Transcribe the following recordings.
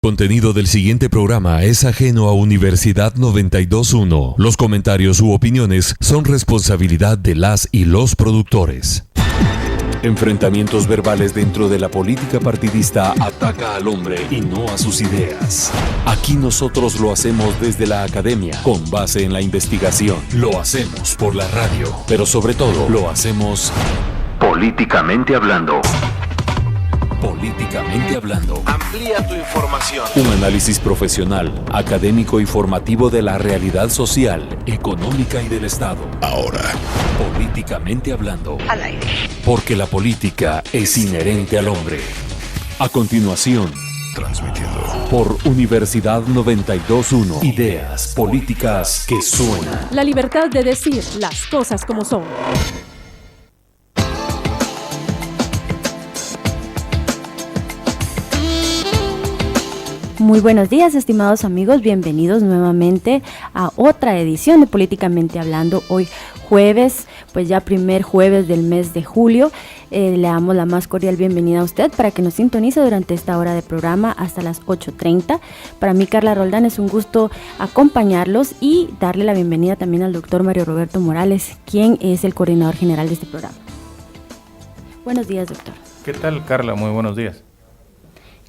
Contenido del siguiente programa es ajeno a Universidad 92.1. Los comentarios u opiniones son responsabilidad de las y los productores. Enfrentamientos verbales dentro de la política partidista ataca al hombre y no a sus ideas. Aquí nosotros lo hacemos desde la academia, con base en la investigación. Lo hacemos por la radio, pero sobre todo lo hacemos políticamente hablando. Políticamente hablando. Amplía tu información. Un análisis profesional, académico y formativo de la realidad social, económica y del Estado. Ahora, políticamente hablando. Al aire. Porque la política es inherente al hombre. A continuación, transmitiendo por Universidad 92.1. Ideas políticas que suenan. La libertad de decir las cosas como son. Muy buenos días, estimados amigos, bienvenidos nuevamente a otra edición de Políticamente Hablando. Hoy jueves, pues ya primer jueves del mes de julio, le damos la más cordial bienvenida a usted para que nos sintonice durante esta hora de programa hasta las 8:30. Para mí, Carla Roldán, es un gusto acompañarlos y darle la bienvenida también al doctor Mario Roberto Morales, quien es el coordinador general de este programa. Buenos días, doctor. ¿Qué tal, Carla? Muy buenos días.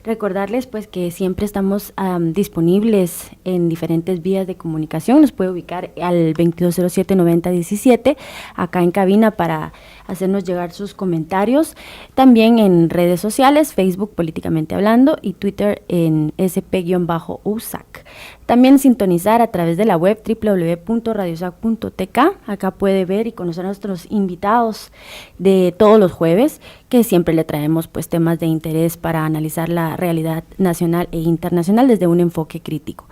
Recordarles pues que siempre estamos disponibles en diferentes vías de comunicación. Nos puede ubicar al 2207-9017 acá en cabina para hacernos llegar sus comentarios. También en redes sociales, Facebook Políticamente Hablando y Twitter en sp-usac. También sintonizar a través de la web www.radiosac.tk. Acá puede ver y conocer a nuestros invitados de todos los jueves, que siempre le traemos pues temas de interés para analizar la realidad nacional e internacional desde un enfoque crítico.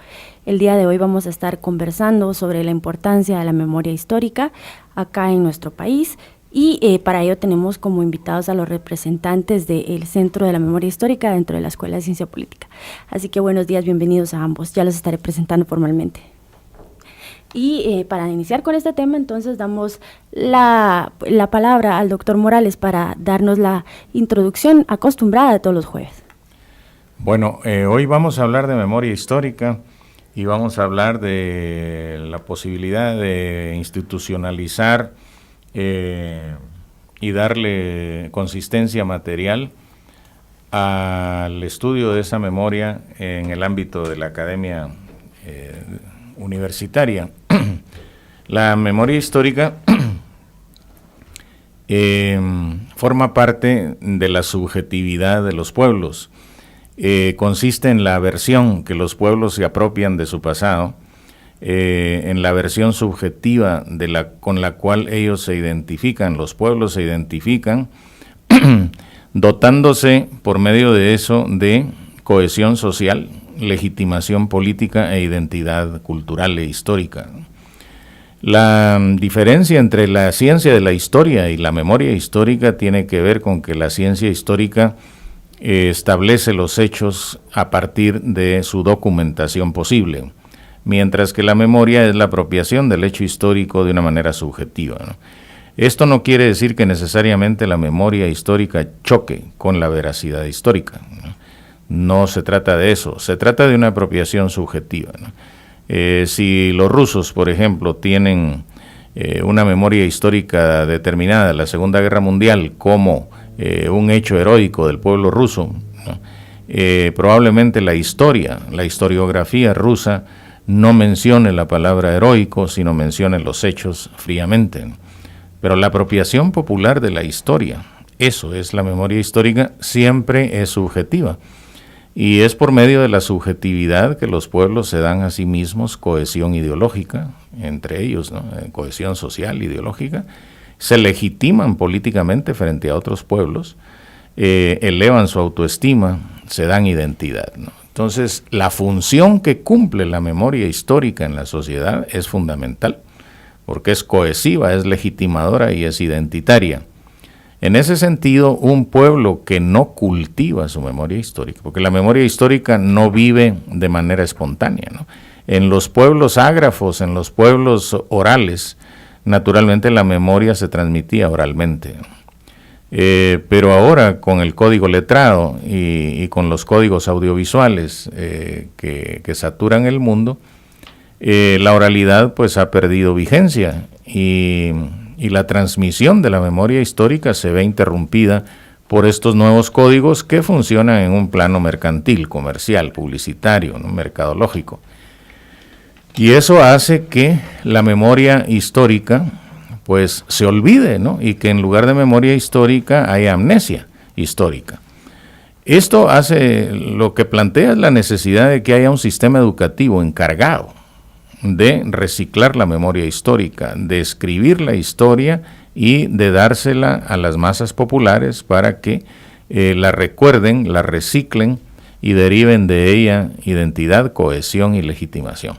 El día de hoy vamos a estar conversando sobre la importancia de la memoria histórica acá en nuestro país. Y para ello tenemos como invitados a los representantes del Centro de la Memoria Histórica dentro de la Escuela de Ciencia Política. Así que buenos días, bienvenidos a ambos. Ya los estaré presentando formalmente. Y para iniciar con este tema, entonces damos la palabra al doctor Morales para darnos la introducción acostumbrada de todos los jueves. Bueno, hoy vamos a hablar de memoria histórica y vamos a hablar de la posibilidad de institucionalizar y darle consistencia material al estudio de esa memoria en el ámbito de la academia universitaria. La memoria histórica forma parte de la subjetividad de los pueblos. Consiste en la versión que los pueblos se apropian de su pasado, en la versión subjetiva con la cual ellos se identifican, los pueblos se identifican, dotándose por medio de eso de cohesión social, legitimación política e identidad cultural e histórica. La diferencia entre la ciencia de la historia y la memoria histórica tiene que ver con que la ciencia histórica establece los hechos a partir de su documentación posible, mientras que la memoria es la apropiación del hecho histórico de una manera subjetiva, ¿no? Esto no quiere decir que necesariamente la memoria histórica choque con la veracidad histórica, ¿no? No se trata de eso, se trata de una apropiación subjetiva, ¿no? Si los rusos, por ejemplo, tienen una memoria histórica determinada, la Segunda Guerra Mundial, como un hecho heroico del pueblo ruso, ¿no? Probablemente la historiografía rusa no mencione la palabra heroico, sino mencione los hechos fríamente. Pero la apropiación popular de la historia, eso es la memoria histórica, siempre es subjetiva. Y es por medio de la subjetividad que los pueblos se dan a sí mismos cohesión ideológica, entre ellos, ¿no? Cohesión social, ideológica, se legitiman políticamente frente a otros pueblos, elevan su autoestima, se dan identidad, ¿no? Entonces, la función que cumple la memoria histórica en la sociedad es fundamental, porque es cohesiva, es legitimadora y es identitaria. En ese sentido, un pueblo que no cultiva su memoria histórica, porque la memoria histórica no vive de manera espontánea, ¿no? En los pueblos ágrafos, en los pueblos orales, naturalmente la memoria se transmitía oralmente. Pero ahora con el código letrado y con los códigos audiovisuales que saturan el mundo, la oralidad pues ha perdido vigencia y la transmisión de la memoria histórica se ve interrumpida por estos nuevos códigos que funcionan en un plano mercantil, comercial, publicitario, ¿no? Mercadológico. Y eso hace que la memoria histórica pues se olvide, ¿no? Y que en lugar de memoria histórica haya amnesia histórica. Esto hace, lo que plantea es la necesidad de que haya un sistema educativo encargado de reciclar la memoria histórica, de escribir la historia y de dársela a las masas populares para que la recuerden, la reciclen y deriven de ella identidad, cohesión y legitimación.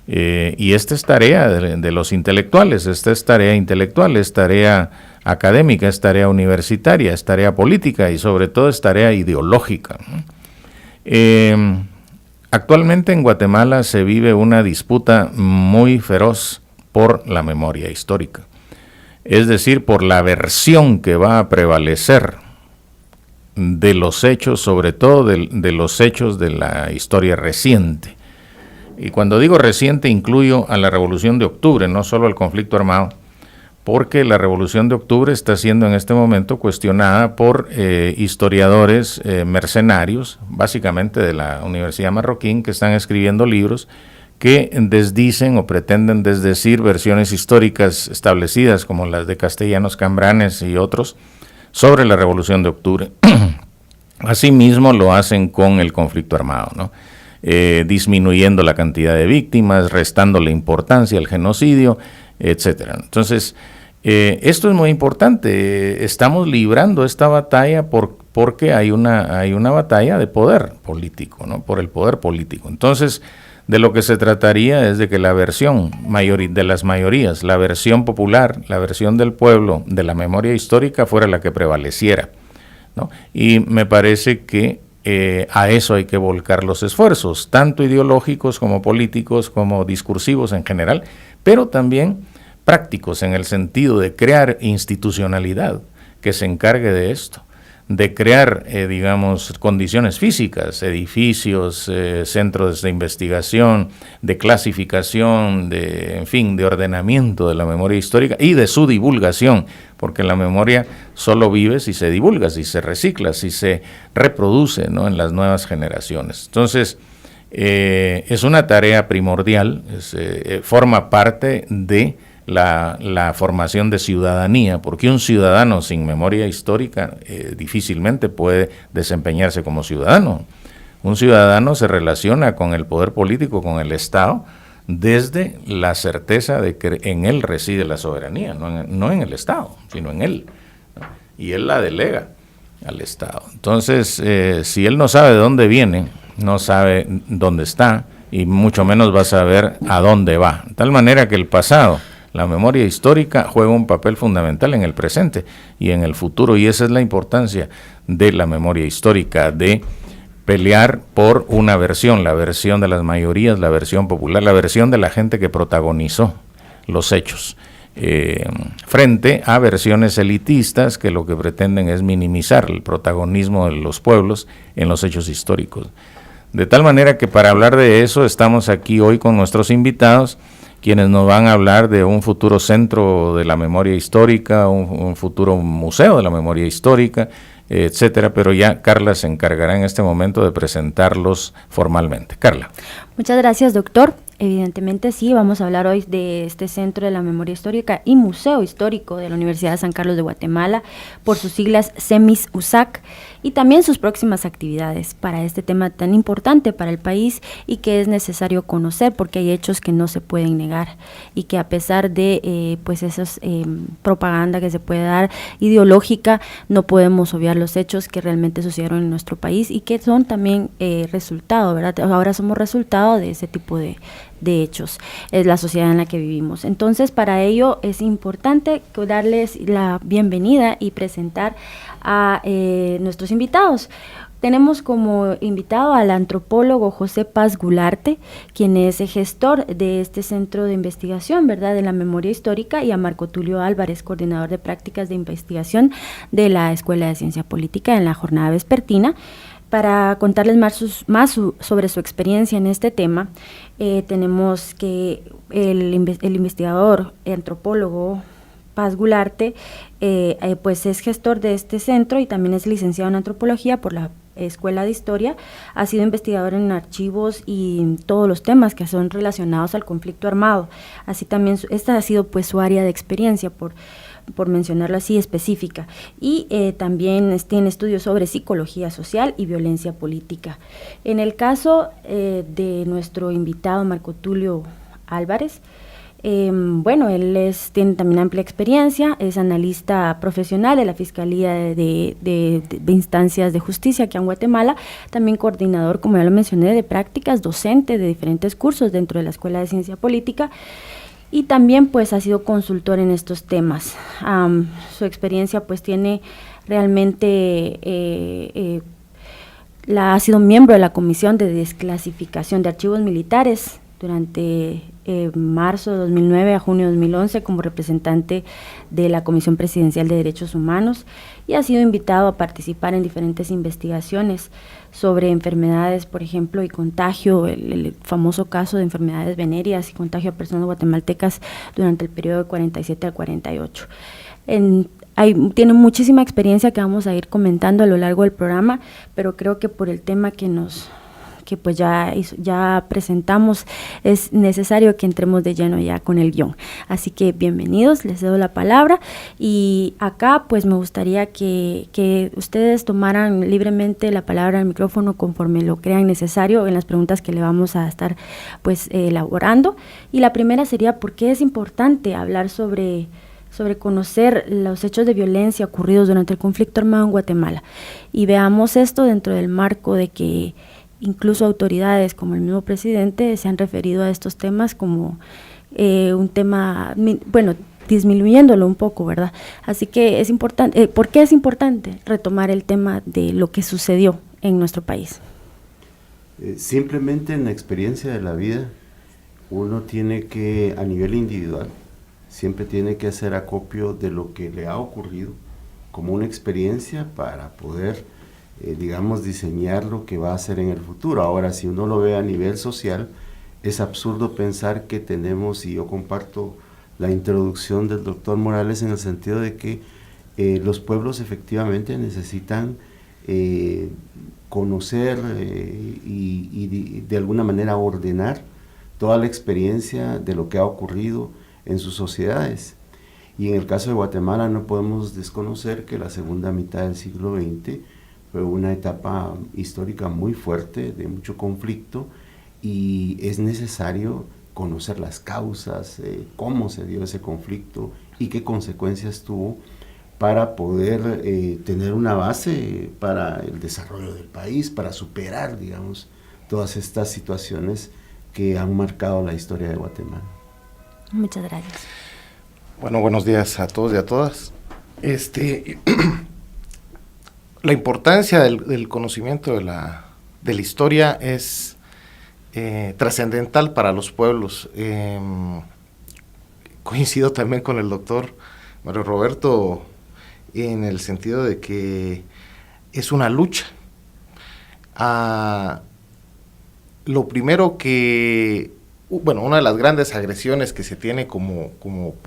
Y esta es tarea de los intelectuales, esta es tarea intelectual, es tarea académica, es tarea universitaria, es tarea política y sobre todo es tarea ideológica. Actualmente en Guatemala se vive una disputa muy feroz por la memoria histórica, es decir, por la versión que va a prevalecer de los hechos, sobre todo de los hechos de la historia reciente. Y cuando digo reciente incluyo a la Revolución de Octubre, no solo al conflicto armado, porque la Revolución de Octubre está siendo en este momento cuestionada por historiadores mercenarios, básicamente de la Universidad Marroquín, que están escribiendo libros que desdicen o pretenden desdecir versiones históricas establecidas, como las de Castellanos Cambranes y otros, sobre la Revolución de Octubre. Asimismo lo hacen con el conflicto armado, ¿no? Disminuyendo la cantidad de víctimas, restándole importancia al genocidio, etcétera. Entonces, esto es muy importante. Estamos librando esta batalla porque hay una batalla de poder político, ¿no? Por el poder político. Entonces, de lo que se trataría es de que la versión de las mayorías, la versión popular, la versión del pueblo, de la memoria histórica fuera la que prevaleciera, ¿no? Y me parece que a eso hay que volcar los esfuerzos, tanto ideológicos como políticos, como discursivos en general, pero también prácticos en el sentido de crear institucionalidad que se encargue de esto, de crear, digamos, condiciones físicas, edificios, centros de investigación, de clasificación, en fin, de ordenamiento de la memoria histórica y de su divulgación, porque la memoria solo vive si se divulga, si se recicla, si se reproduce, ¿no? En las nuevas generaciones. Entonces, es una tarea primordial, forma parte de la formación de ciudadanía, porque un ciudadano sin memoria histórica difícilmente puede desempeñarse como ciudadano. Un ciudadano se relaciona con el poder político, con el Estado, desde la certeza de que en él reside la soberanía, no en el Estado, sino en él, ¿no? Y él la delega al Estado. Entonces, si él no sabe de dónde viene, no sabe dónde está, y mucho menos va a saber a dónde va. De tal manera que el pasado, la memoria histórica, juega un papel fundamental en el presente y en el futuro, y esa es la importancia de la memoria histórica, de pelear por una versión, la versión de las mayorías, la versión popular, la versión de la gente que protagonizó los hechos, frente a versiones elitistas que lo que pretenden es minimizar el protagonismo de los pueblos en los hechos históricos. De tal manera que para hablar de eso estamos aquí hoy con nuestros invitados, quienes nos van a hablar de un futuro centro de la memoria histórica, un futuro museo de la memoria histórica, etcétera, pero ya Carla se encargará en este momento de presentarlos formalmente. Carla. Muchas gracias, doctor. Evidentemente sí, vamos a hablar hoy de este Centro de la Memoria Histórica y Museo Histórico de la Universidad de San Carlos de Guatemala, por sus siglas CEMIS-USAC, y también sus próximas actividades para este tema tan importante para el país y que es necesario conocer porque hay hechos que no se pueden negar y que a pesar de pues esas propaganda que se puede dar ideológica, no podemos obviar los hechos que realmente sucedieron en nuestro país y que son también resultado, ¿verdad? Ahora somos resultado de ese tipo de hechos, es la sociedad en la que vivimos. Entonces, para ello es importante darles la bienvenida y presentar a nuestros invitados. Tenemos como invitado al antropólogo José Paz Gularte, quien es gestor de este centro de investigación, ¿verdad?, de la memoria histórica, y a Marco Tulio Álvarez, coordinador de prácticas de investigación de la Escuela de Ciencia Política en la jornada vespertina. Para contarles más sobre su experiencia en este tema, tenemos que el investigador antropólogo Paz Gularte, pues es gestor de este centro y también es licenciado en antropología por la Escuela de Historia. Ha sido investigador en archivos y todos los temas que son relacionados al conflicto armado. Así también, esta ha sido pues su área de experiencia, por mencionarlo así, específica. Y también tiene estudios sobre psicología social y violencia política. En el caso de nuestro invitado Marco Tulio Álvarez, bueno, él tiene también amplia experiencia, es analista profesional de la Fiscalía de Instancias de Justicia aquí en Guatemala, también coordinador, como ya lo mencioné, de prácticas, docente de diferentes cursos dentro de la Escuela de Ciencia Política, y también pues ha sido consultor en estos temas. Su experiencia pues tiene realmente, ha sido miembro de la Comisión de Desclasificación de Archivos Militares durante marzo de 2009 a junio de 2011 como representante de la Comisión Presidencial de Derechos Humanos, y ha sido invitado a participar en diferentes investigaciones sobre enfermedades, por ejemplo, y contagio, el famoso caso de enfermedades venéreas y contagio a personas guatemaltecas durante el periodo de 47 al 48. Tiene muchísima experiencia que vamos a ir comentando a lo largo del programa, pero creo que por el tema que pues ya presentamos, es necesario que entremos de lleno ya con el guión. Así que bienvenidos, les cedo la palabra, y acá pues me gustaría que ustedes tomaran libremente la palabra al micrófono conforme lo crean necesario en las preguntas que le vamos a estar pues elaborando. Y la primera sería: ¿por qué es importante hablar sobre conocer los hechos de violencia ocurridos durante el conflicto armado en Guatemala? Y veamos esto dentro del marco de que incluso autoridades como el mismo presidente se han referido a estos temas como un tema, bueno, disminuyéndolo un poco, ¿verdad? Así que es importante, ¿por qué es importante retomar el tema de lo que sucedió en nuestro país? Simplemente en la experiencia de la vida, uno tiene que, a nivel individual, siempre tiene que hacer acopio de lo que le ha ocurrido como una experiencia para poder digamos, diseñar lo que va a hacer en el futuro. Ahora, si uno lo ve a nivel social, es absurdo pensar que tenemos, y yo comparto la introducción del doctor Morales en el sentido de que los pueblos efectivamente necesitan conocer y de alguna manera ordenar toda la experiencia de lo que ha ocurrido en sus sociedades. Y en el caso de Guatemala no podemos desconocer que la segunda mitad del siglo XX fue una etapa histórica muy fuerte, de mucho conflicto, y es necesario conocer las causas, cómo se dio ese conflicto y qué consecuencias tuvo para poder tener una base para el desarrollo del país, para superar, digamos, todas estas situaciones que han marcado la historia de Guatemala. Muchas gracias. Bueno, buenos días a todos y a todas. La importancia del conocimiento de la historia es trascendental para los pueblos. Coincido también con el doctor Mario Roberto en el sentido de que es una lucha. Lo primero una de las grandes agresiones que se tiene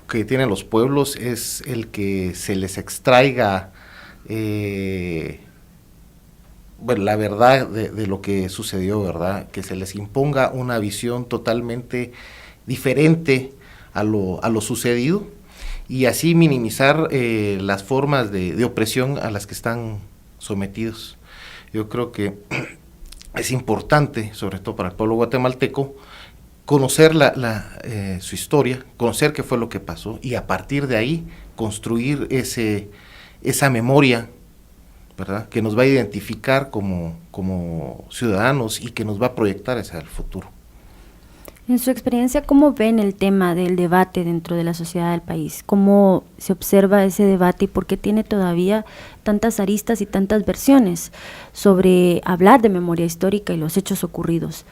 que tienen los pueblos es el que se les extraiga la verdad de lo que sucedió, ¿verdad? Que se les imponga una visión totalmente diferente a lo sucedido, y así minimizar las formas de opresión a las que están sometidos. Yo creo que es importante, sobre todo para el pueblo guatemalteco, conocer su historia, conocer qué fue lo que pasó, y a partir de ahí construir esa memoria, ¿verdad?, que nos va a identificar como ciudadanos y que nos va a proyectar hacia el futuro. En su experiencia, ¿cómo ven el tema del debate dentro de la sociedad del país? ¿Cómo se observa ese debate y por qué tiene todavía tantas aristas y tantas versiones sobre hablar de memoria histórica y los hechos ocurridos?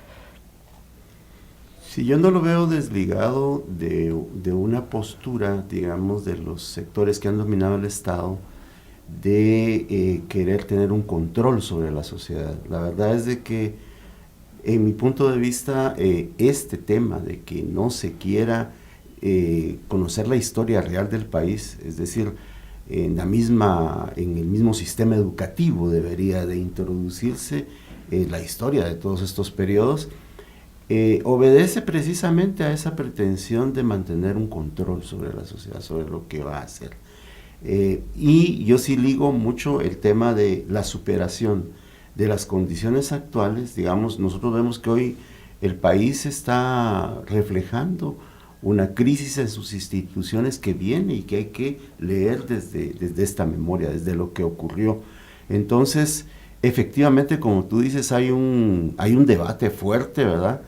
Sí, yo no lo veo desligado de una postura, digamos, de los sectores que han dominado el Estado, de querer tener un control sobre la sociedad. La verdad es de que, en mi punto de vista, este tema de que no se quiera conocer la historia real del país, es decir, en el mismo sistema educativo debería de introducirse la historia de todos estos periodos, obedece precisamente a esa pretensión de mantener un control sobre la sociedad, sobre lo que va a hacer. Y yo sí ligo mucho el tema de la superación de las condiciones actuales. Digamos, nosotros vemos que hoy el país está reflejando una crisis en sus instituciones que viene y que hay que leer desde esta memoria, desde lo que ocurrió. Entonces, efectivamente, como tú dices, hay un debate fuerte, ¿verdad?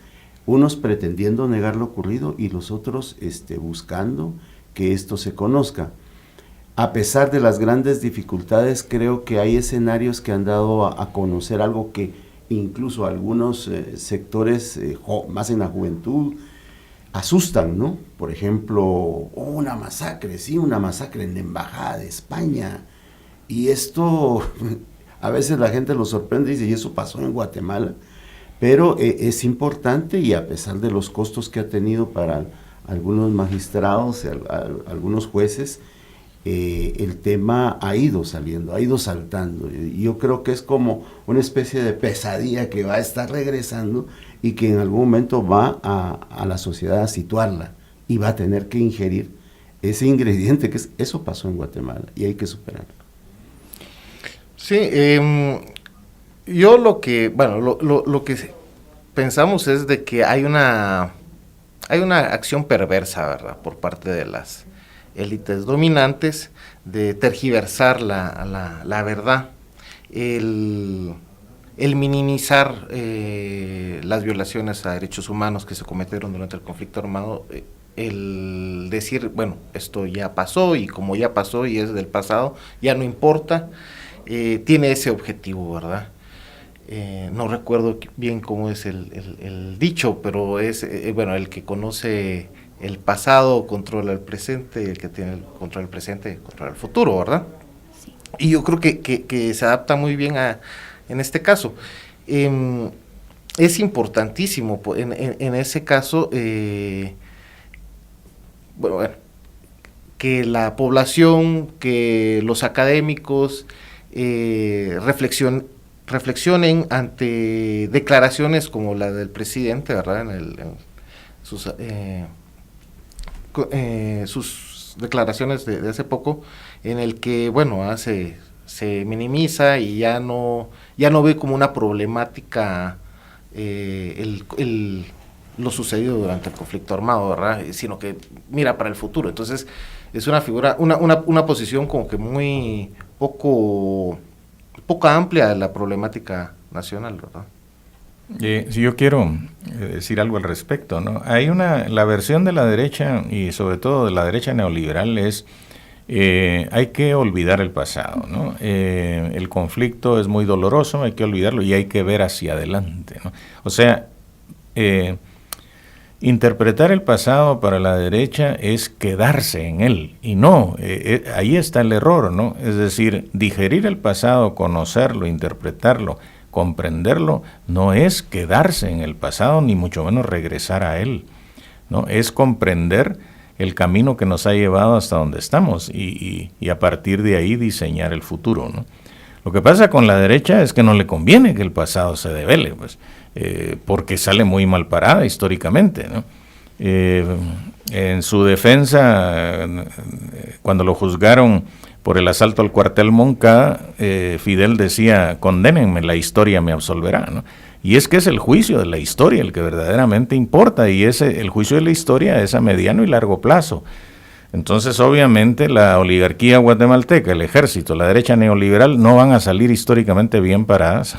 Unos pretendiendo negar lo ocurrido y los otros buscando que esto se conozca. A pesar de las grandes dificultades, creo que hay escenarios que han dado a conocer algo que incluso algunos sectores, más en la juventud, asustan, ¿no? Por ejemplo, una masacre en la Embajada de España. Y esto, a veces la gente lo sorprende y dice, ¿y eso pasó en Guatemala? Pero es importante, y a pesar de los costos que ha tenido para algunos magistrados, algunos jueces, el tema ha ido saliendo, ha ido saltando. Y yo creo que es como una especie de pesadilla que va a estar regresando y que en algún momento va a la sociedad a situarla y va a tener que ingerir ese ingrediente que eso pasó en Guatemala y hay que superarlo. Sí, yo lo que pensamos es de que hay una acción perversa, ¿verdad?, por parte de las élites dominantes de tergiversar la verdad, el minimizar las violaciones a derechos humanos que se cometieron durante el conflicto armado, el decir, bueno, esto ya pasó y como ya pasó y es del pasado, ya no importa, tiene ese objetivo, ¿verdad? No recuerdo bien cómo es el dicho, pero es, el que conoce el pasado controla el presente, el que tiene el control del presente controla el futuro, ¿verdad? Sí. Y yo creo que se adapta muy bien en este caso. Es importantísimo en ese caso, que la población, que los académicos reflexionen ante declaraciones como la del presidente, ¿verdad?, sus declaraciones de hace poco, en el que, se minimiza y ya no ve como una problemática lo sucedido durante el conflicto armado, ¿verdad?, sino que mira para el futuro. Entonces es una figura, una posición como que muy poco amplia de la problemática nacional, ¿verdad? Si yo quiero decir algo al respecto, ¿no? La versión de la derecha, y sobre todo de la derecha neoliberal, es hay que olvidar el pasado, ¿no? El conflicto es muy doloroso, hay que olvidarlo y hay que ver hacia adelante, ¿no? O sea, interpretar el pasado para la derecha es quedarse en él, y no, ahí está el error, ¿no? Es decir, digerir el pasado, conocerlo, interpretarlo, comprenderlo, no es quedarse en el pasado, ni mucho menos regresar a él, ¿no? Es comprender el camino que nos ha llevado hasta donde estamos y a partir de ahí diseñar el futuro, ¿no? Lo que pasa con la derecha es que no le conviene que el pasado se devele, pues, porque sale muy mal parada históricamente, ¿no? En su defensa, cuando lo juzgaron por el asalto al cuartel Moncada, Fidel decía, condénenme, la historia me absolverá, ¿no? Y es que es el juicio de la historia el que verdaderamente importa, y el juicio de la historia es a mediano y largo plazo. Entonces, obviamente, la oligarquía guatemalteca, el ejército, la derecha neoliberal, no van a salir históricamente bien paradas,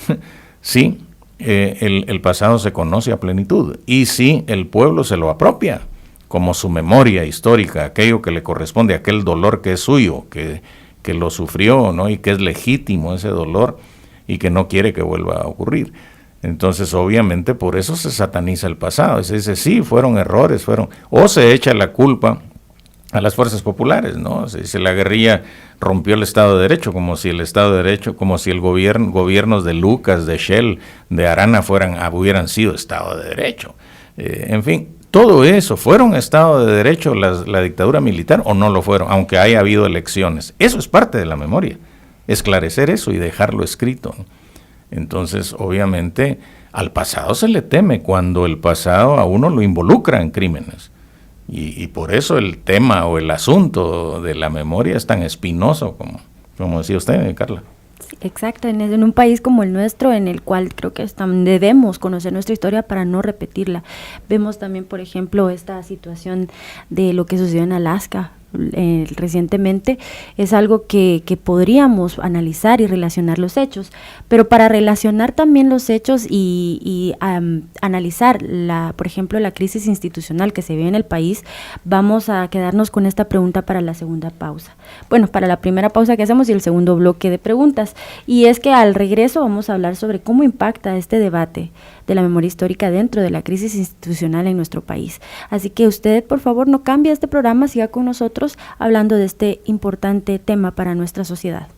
sí, el pasado se conoce a plenitud. Y si el pueblo se lo apropia como su memoria histórica, aquello que le corresponde, aquel dolor que es suyo, que lo sufrió, ¿no? Y que es legítimo ese dolor y que no quiere que vuelva a ocurrir. Entonces, obviamente, por eso se sataniza el pasado. Se dice, sí, fueron errores, o se echa la culpa a las fuerzas populares, ¿no? Se dice, la guerrilla rompió el Estado de Derecho, como si el Estado de Derecho, como si el gobiernos de Lucas, de Shell, de Arana hubieran sido Estado de Derecho. En fin, todo eso, ¿fueron Estado de Derecho la dictadura militar o no lo fueron? Aunque haya habido elecciones. Eso es parte de la memoria, esclarecer eso y dejarlo escrito. Entonces, obviamente, al pasado se le teme cuando el pasado a uno lo involucra en crímenes. Y por eso el tema o el asunto de la memoria es tan espinoso, como decía usted, Carla. Sí, exacto, en un país como el nuestro, en el cual creo que debemos conocer nuestra historia para no repetirla. Vemos también, por ejemplo, esta situación de lo que sucedió en Alaska recientemente. Es algo que podríamos analizar y relacionar los hechos, pero para relacionar también los hechos y analizar, por ejemplo, la crisis institucional que se vive en el país, vamos a quedarnos con esta pregunta para la segunda pausa. Bueno, para la primera pausa que hacemos y el segundo bloque de preguntas, y es que al regreso vamos a hablar sobre cómo impacta este debate de la memoria histórica dentro de la crisis institucional en nuestro país. Así que usted, por favor, no cambie este programa, siga con nosotros hablando de este importante tema para nuestra sociedad.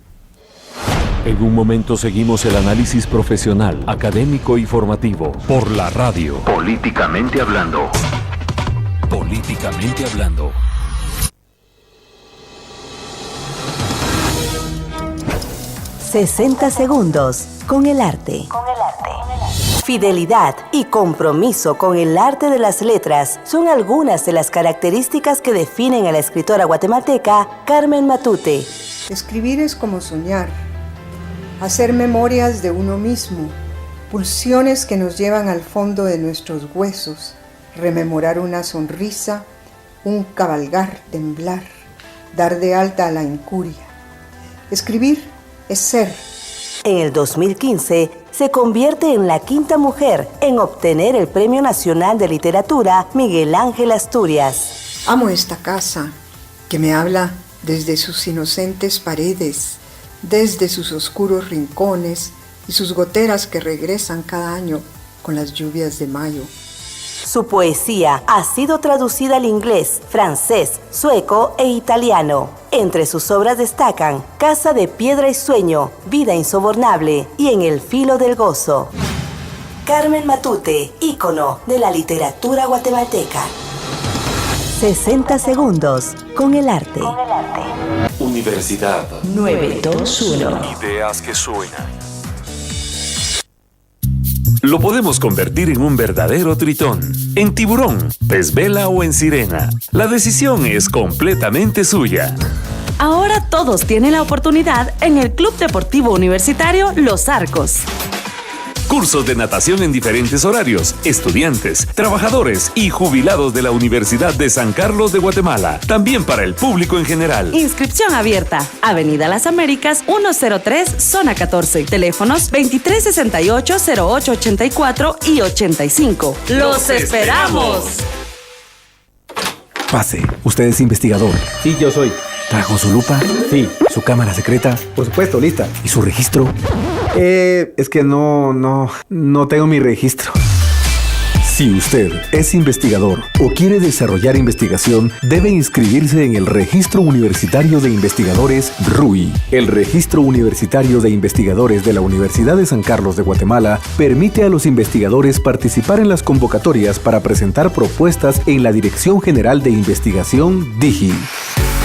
En un momento seguimos el análisis profesional, académico y formativo por la radio. Políticamente hablando. Políticamente hablando. ...60 segundos con el arte. Fidelidad y compromiso con el arte de las letras son algunas de las características que definen a la escritora guatemalteca Carmen Matute. Escribir es como soñar, hacer memorias de uno mismo, pulsiones que nos llevan al fondo de nuestros huesos, rememorar una sonrisa, un cabalgar, temblar, dar de alta a la incuria. Escribir es ser. En el 2015 se convierte en la quinta mujer en obtener el Premio Nacional de Literatura Miguel Ángel Asturias. Amo esta casa, que me habla desde sus inocentes paredes, desde sus oscuros rincones y sus goteras que regresan cada año con las lluvias de mayo. Su poesía ha sido traducida al inglés, francés, sueco e italiano. Entre sus obras destacan Casa de Piedra y Sueño, Vida Insobornable y En el Filo del Gozo. Carmen Matute, ícono de la literatura guatemalteca. 60 segundos con el arte. Universidad 921. Ideas que suenan. Lo podemos convertir en un verdadero tritón, en tiburón, pez vela o en sirena. La decisión es completamente suya. Ahora todos tienen la oportunidad en el Club Deportivo Universitario Los Arcos. Cursos de natación en diferentes horarios, estudiantes, trabajadores y jubilados de la Universidad de San Carlos de Guatemala, también para el público en general. Inscripción abierta, Avenida Las Américas 103, Zona 14, teléfonos 2368-0884 y 85. ¡Los esperamos! Pase, usted es investigador. Sí, yo soy. ¿Trajo su lupa? Sí. ¿Su cámara secreta? Por supuesto, lista. ¿Y su registro? Es que no tengo mi registro. Si usted es investigador o quiere desarrollar investigación, debe inscribirse en el Registro Universitario de Investigadores RUI. El Registro Universitario de Investigadores de la Universidad de San Carlos de Guatemala permite a los investigadores participar en las convocatorias para presentar propuestas en la Dirección General de Investigación DIGI.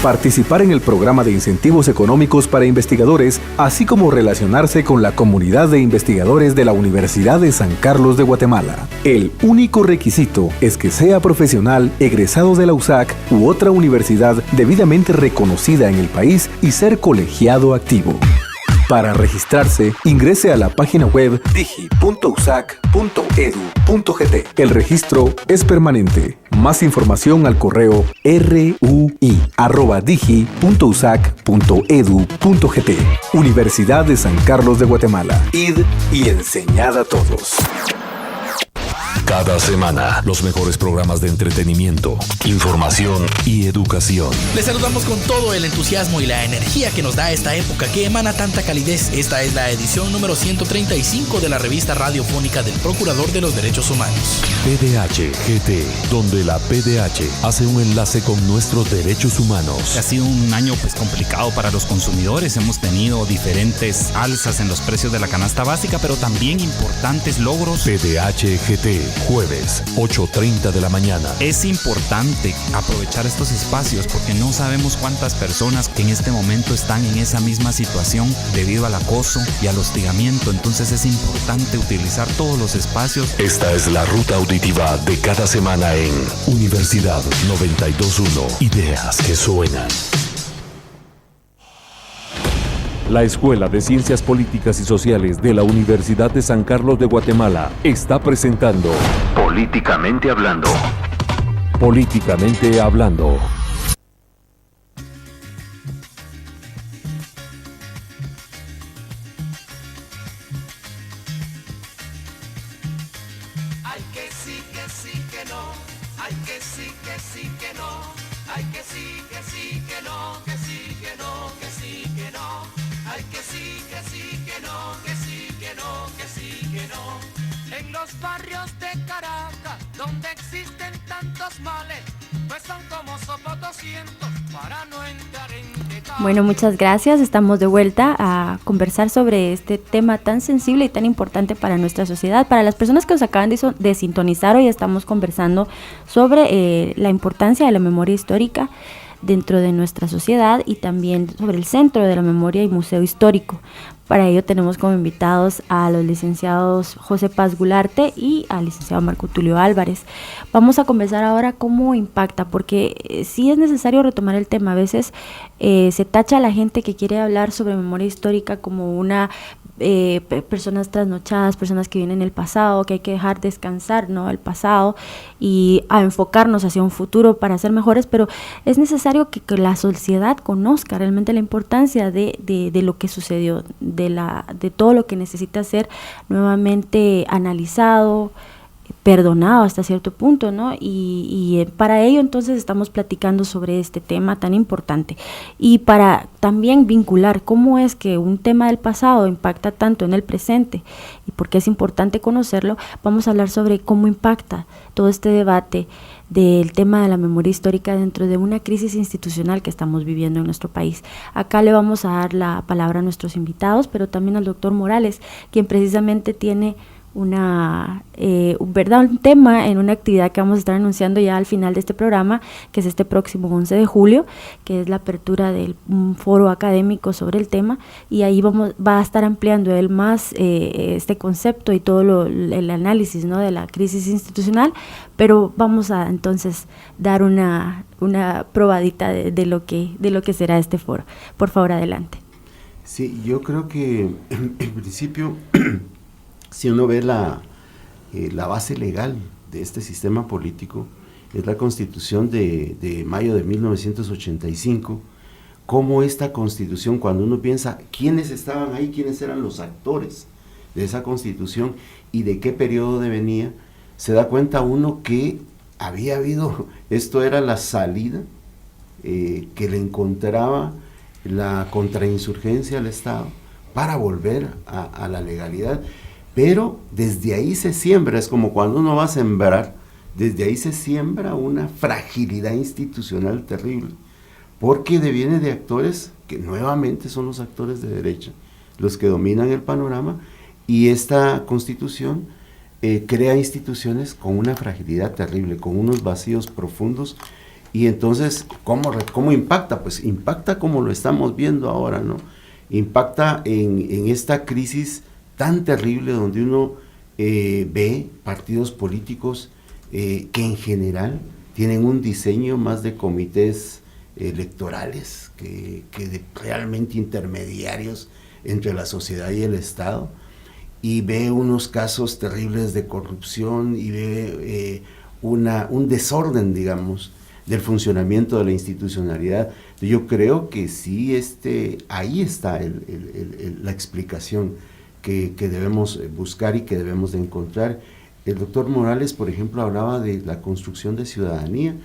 Participar en el programa de incentivos económicos para investigadores, así como relacionarse con la comunidad de investigadores de la Universidad de San Carlos de Guatemala. El único requisito es que sea profesional egresado de la USAC u otra universidad debidamente reconocida en el país y ser colegiado activo. Para registrarse, ingrese a la página web digi.usac.edu.gt. El registro es permanente. Más información al correo rui@digi.usac.edu.gt. Universidad de San Carlos de Guatemala. Id y enseñad a todos. Cada semana, los mejores programas de entretenimiento, información y educación. Les saludamos con todo el entusiasmo y la energía que nos da esta época que emana tanta calidez. Esta es la edición número 135 de la revista radiofónica del Procurador de los Derechos Humanos. PDH GT, donde la PDH hace un enlace con nuestros derechos humanos. Ha sido un año complicado para los consumidores. Hemos tenido diferentes alzas en los precios de la canasta básica, pero también importantes logros. PDH GT, jueves, 8:30 de la mañana. Es importante aprovechar estos espacios porque no sabemos cuántas personas que en este momento están en esa misma situación debido al acoso y al hostigamiento. Entonces es importante utilizar todos los espacios. Esta es la ruta auditiva de cada semana en Universidad 92.1. Ideas que suenan. La Escuela de Ciencias Políticas y Sociales de la Universidad de San Carlos de Guatemala está presentando Políticamente hablando. Políticamente hablando. Ay que sí, que sí, que no. Ay que sí, que sí, que no. Ay que sí, que sí, que no. Que sí, que no, que sí, que no. Ay que sí, que sí, que no. Que sí, que no, que sí, que no. En los barrios de Caracas, donde existen tantos males, pues son como sopa 200 para no entrar en detalle. Bueno, muchas gracias. Estamos de vuelta a conversar sobre este tema tan sensible y tan importante para nuestra sociedad. Para las personas que nos acaban de sintonizar, hoy estamos conversando sobre la importancia de la memoria histórica dentro de nuestra sociedad y también sobre el Centro de la Memoria y Museo Histórico. Para ello tenemos como invitados a los licenciados José Paz Gularte y al licenciado Marco Tulio Álvarez. Vamos a conversar ahora cómo impacta, porque sí es necesario retomar el tema. A veces se tacha a la gente que quiere hablar sobre memoria histórica como una personas trasnochadas, personas que vienen del pasado, que hay que dejar descansar, ¿no?, el pasado y a enfocarnos hacia un futuro para ser mejores, pero es necesario que la sociedad conozca realmente la importancia de lo que sucedió, de todo lo que necesita ser nuevamente analizado, perdonado hasta cierto punto, ¿no? Y para ello entonces estamos platicando sobre este tema tan importante y para también vincular cómo es que un tema del pasado impacta tanto en el presente y por qué es importante conocerlo. Vamos a hablar sobre cómo impacta todo este debate del tema de la memoria histórica dentro de una crisis institucional que estamos viviendo en nuestro país. Acá le vamos a dar la palabra a nuestros invitados, pero también al doctor Morales, quien precisamente tiene un tema en una actividad que vamos a estar anunciando ya al final de este programa, que es este próximo 11 de julio, que es la apertura de un foro académico sobre el tema, y ahí va a estar ampliando él más este concepto y todo el análisis, ¿no?, de la crisis institucional, pero vamos a entonces dar una probadita de lo que será este foro. Por favor, adelante. Sí, yo creo que en principio si uno ve la base legal de este sistema político, es la Constitución de mayo de 1985, cómo esta Constitución, cuando uno piensa quiénes estaban ahí, quiénes eran los actores de esa Constitución y de qué periodo venía, se da cuenta uno que había habido, esto era la salida que le encontraba la contrainsurgencia al Estado para volver a la legalidad. Pero desde ahí se siembra, es como cuando uno va a sembrar, desde ahí se siembra una fragilidad institucional terrible, porque deviene de actores que nuevamente son los actores de derecha, los que dominan el panorama, y esta Constitución crea instituciones con una fragilidad terrible, con unos vacíos profundos, y entonces, ¿cómo impacta? Pues impacta como lo estamos viendo ahora, ¿no? Impacta en esta crisis tan terrible donde uno ve partidos políticos que en general tienen un diseño más de comités electorales que de realmente intermediarios entre la sociedad y el Estado, y ve unos casos terribles de corrupción y ve un desorden, digamos, del funcionamiento de la institucionalidad. Yo creo que sí, ahí está la explicación que debemos buscar y que debemos de encontrar. El doctor Morales, por ejemplo, hablaba de la construcción de ciudadanía.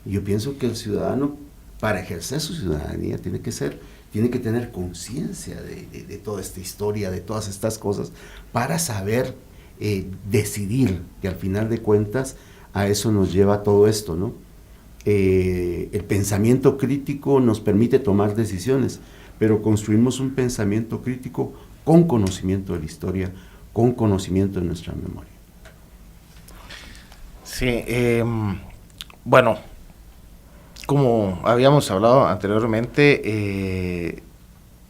Yo pienso que el ciudadano, para ejercer su ciudadanía, tiene que tener conciencia de toda esta historia, de todas estas cosas, para saber decidir, que al final de cuentas a eso nos lleva todo esto, ¿no? El pensamiento crítico nos permite tomar decisiones, pero construimos un pensamiento crítico con conocimiento de la historia, con conocimiento de nuestra memoria. Sí, bueno, como habíamos hablado anteriormente,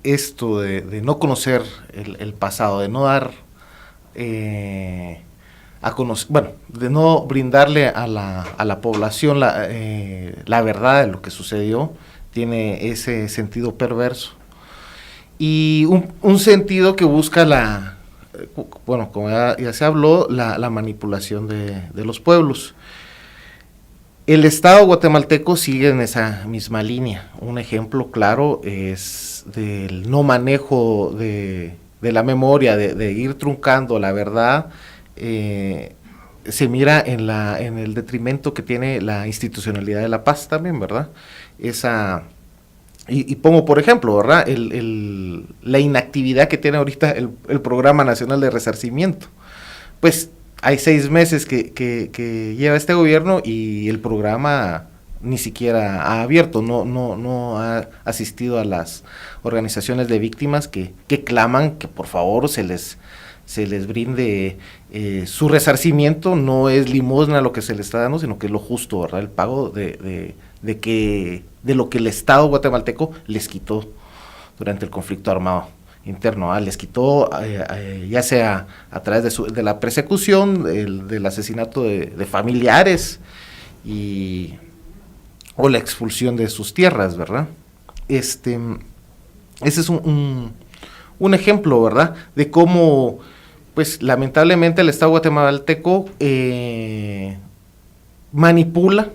esto de no conocer el pasado, de no dar a conocer, bueno, de no brindarle a la población la verdad de lo que sucedió, tiene ese sentido perverso. Y un sentido que busca bueno, como ya se habló, la manipulación de los pueblos. El Estado guatemalteco sigue en esa misma línea. Un ejemplo claro es del no manejo de la memoria, de ir truncando la verdad. Se mira en el detrimento que tiene la institucionalidad de la paz también, ¿verdad? Y pongo por ejemplo, ¿verdad? La inactividad que tiene ahorita el Programa Nacional de Resarcimiento. Pues hay 6 meses que lleva este gobierno y el programa ni siquiera ha abierto, no ha asistido a las organizaciones de víctimas que claman que por favor se les brinde su resarcimiento. No es limosna lo que se le está dando, sino que es lo justo, ¿verdad? El pago de lo que el Estado guatemalteco les quitó durante el conflicto armado interno, les quitó ya sea a través de la persecución, del asesinato de familiares o la expulsión de sus tierras, ¿verdad? Ese es un ejemplo, ¿verdad? De cómo, pues lamentablemente el Estado guatemalteco manipula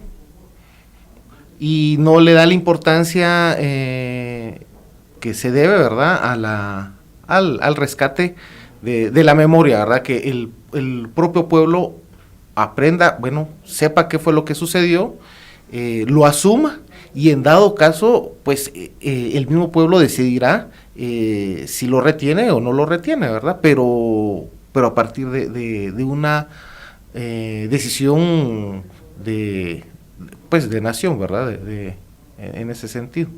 y no le da la importancia que se debe, ¿verdad?, al rescate de la memoria, ¿verdad?, que el propio pueblo aprenda, bueno, sepa qué fue lo que sucedió, lo asuma, y en dado caso, pues el mismo pueblo decidirá si lo retiene o no lo retiene, ¿verdad?, pero a partir de una decisión de nación, ¿verdad?, en ese sentido.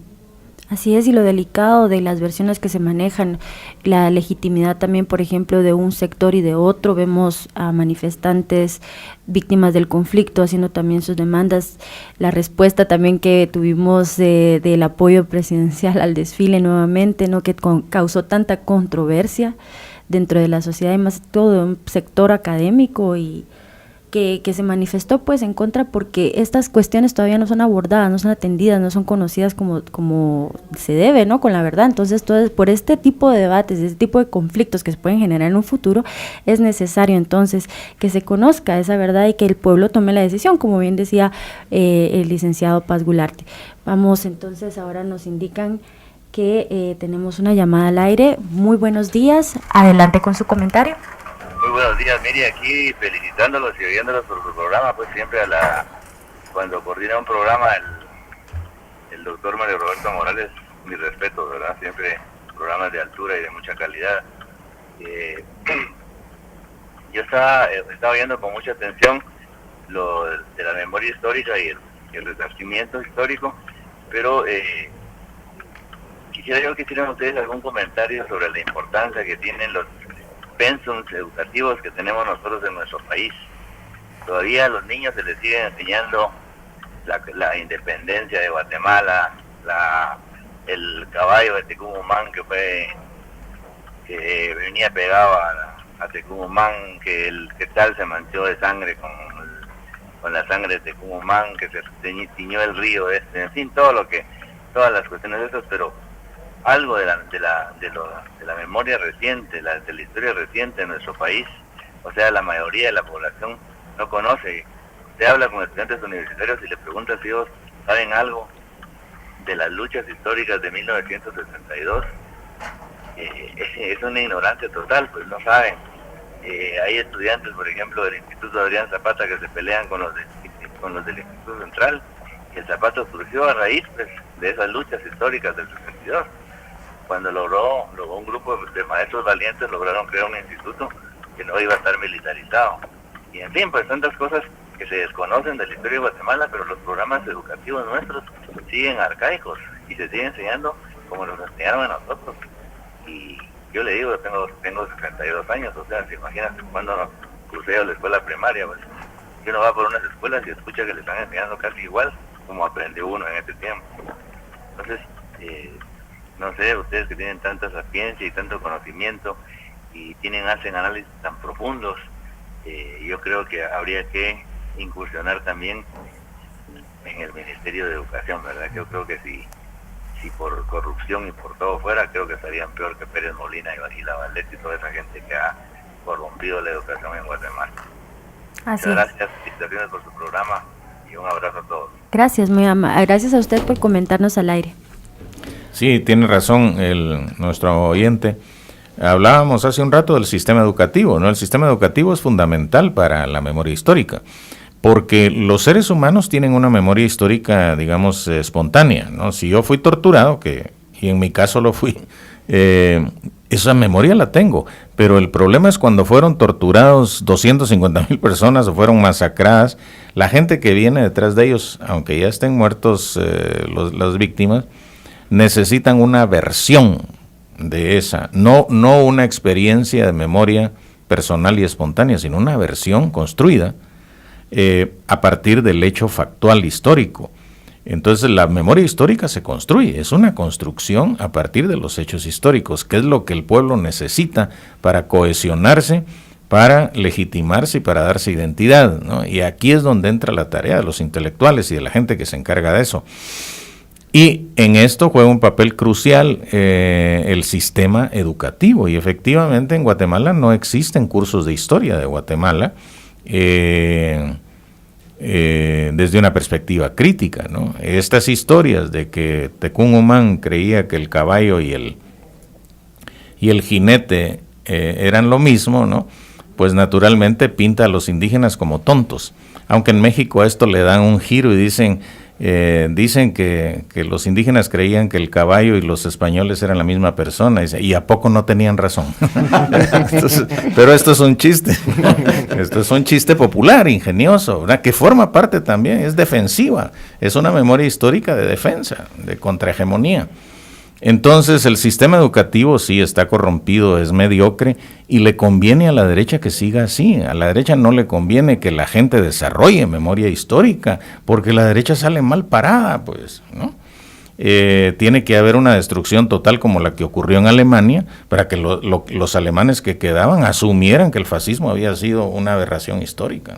Así es, y lo delicado de las versiones que se manejan, la legitimidad también, por ejemplo, de un sector y de otro. Vemos a manifestantes víctimas del conflicto haciendo también sus demandas. La respuesta también que tuvimos del apoyo presidencial al desfile nuevamente, ¿no?, que causó tanta controversia dentro de la sociedad y más todo de un sector académico y que se manifestó pues en contra, porque estas cuestiones todavía no son abordadas, no son atendidas, no son conocidas como se debe, ¿no?, con la verdad. Entonces, por este tipo de debates, este tipo de conflictos que se pueden generar en un futuro, es necesario entonces que se conozca esa verdad y que el pueblo tome la decisión, como bien decía el licenciado Paz Gularte. Vamos entonces, ahora nos indican que tenemos una llamada al aire. Muy buenos días, adelante con su comentario. Muy buenos días, Miri, aquí felicitándolos y oyéndolos por su programa, pues siempre cuando coordina un programa el doctor Mario Roberto Morales, mi respeto, ¿verdad? Siempre programas de altura y de mucha calidad. Yo estaba oyendo con mucha atención lo de la memoria histórica y el resarcimiento histórico, pero quisiera yo que hicieran ustedes algún comentario sobre la importancia que tienen los pensums educativos que tenemos nosotros en nuestro país. Todavía a los niños se les sigue enseñando la independencia de Guatemala, el caballo de Tecumumán que venía pegado a Tecumumán, que el Quetzal se manchó de sangre con la sangre de Tecumumán, que se tiñó el río en fin, todas las cuestiones de esas, pero algo de la memoria reciente, de la historia reciente de nuestro país. O sea, la mayoría de la población no conoce. Usted habla con estudiantes universitarios y le pregunta si ellos saben algo de las luchas históricas de 1962. Es una ignorancia total, pues no saben. Hay estudiantes, por ejemplo, del Instituto Adrián Zapata que se pelean con los del Instituto Central, y el Zapata surgió a raíz, pues, de esas luchas históricas del 62. Cuando logró un grupo de maestros valientes, lograron crear un instituto que no iba a estar militarizado. Y en fin, pues tantas cosas que se desconocen de la historia de Guatemala, pero los programas educativos nuestros siguen arcaicos y se siguen enseñando como nos enseñaron a nosotros. Y yo le digo, tengo 62 años, o sea, se imaginan cuando crucé a la escuela primaria, pues uno va por unas escuelas y escucha que le están enseñando casi igual como aprendió uno en ese tiempo. Entonces, no sé, ustedes que tienen tanta sapiencia y tanto conocimiento y hacen análisis tan profundos, yo creo que habría que incursionar también en el Ministerio de Educación, ¿verdad? Yo creo que si por corrupción y por todo fuera, creo que estarían peor que Pérez Molina y la Valletti y toda esa gente que ha corrompido la educación en Guatemala. Así Gracias, felicitaciones por su programa y un abrazo a todos. Gracias, gracias a usted por comentarnos al aire. Sí, tiene razón nuestro oyente. Hablábamos hace un rato del sistema educativo, ¿no? El sistema educativo es fundamental para la memoria histórica, porque los seres humanos tienen una memoria histórica, digamos, espontánea, ¿no? Si yo fui torturado, y en mi caso lo fui, esa memoria la tengo, pero el problema es cuando fueron torturados 250,000 personas o fueron masacradas, la gente que viene detrás de ellos, aunque ya estén muertos las víctimas, necesitan una versión de esa, no una experiencia de memoria personal y espontánea, sino una versión construida a partir del hecho factual histórico. Entonces la memoria histórica se construye, es una construcción a partir de los hechos históricos, que es lo que el pueblo necesita para cohesionarse, para legitimarse y para darse identidad, ¿no? Y aquí es donde entra la tarea de los intelectuales y de la gente que se encarga de eso. Y en esto juega un papel crucial el sistema educativo, y efectivamente en Guatemala no existen cursos de historia de Guatemala desde una perspectiva crítica, ¿no? Estas historias de que Tecún Umán creía que el caballo y el jinete eran lo mismo, ¿no? Pues naturalmente pinta a los indígenas como tontos, aunque en México a esto le dan un giro y dicen que los indígenas creían que el caballo y los españoles eran la misma persona, y ¿a poco no tenían razón? Entonces, pero esto es un chiste, esto es un chiste popular, ingenioso, ¿verdad? Que forma parte también, es defensiva, es una memoria histórica de defensa, de contrahegemonía. Entonces el sistema educativo sí está corrompido, es mediocre, y le conviene a la derecha que siga así. A la derecha no le conviene que la gente desarrolle memoria histórica, porque la derecha sale mal parada, pues, ¿no? Tiene que haber una destrucción total como la que ocurrió en Alemania, para que los alemanes que quedaban asumieran que el fascismo había sido una aberración histórica.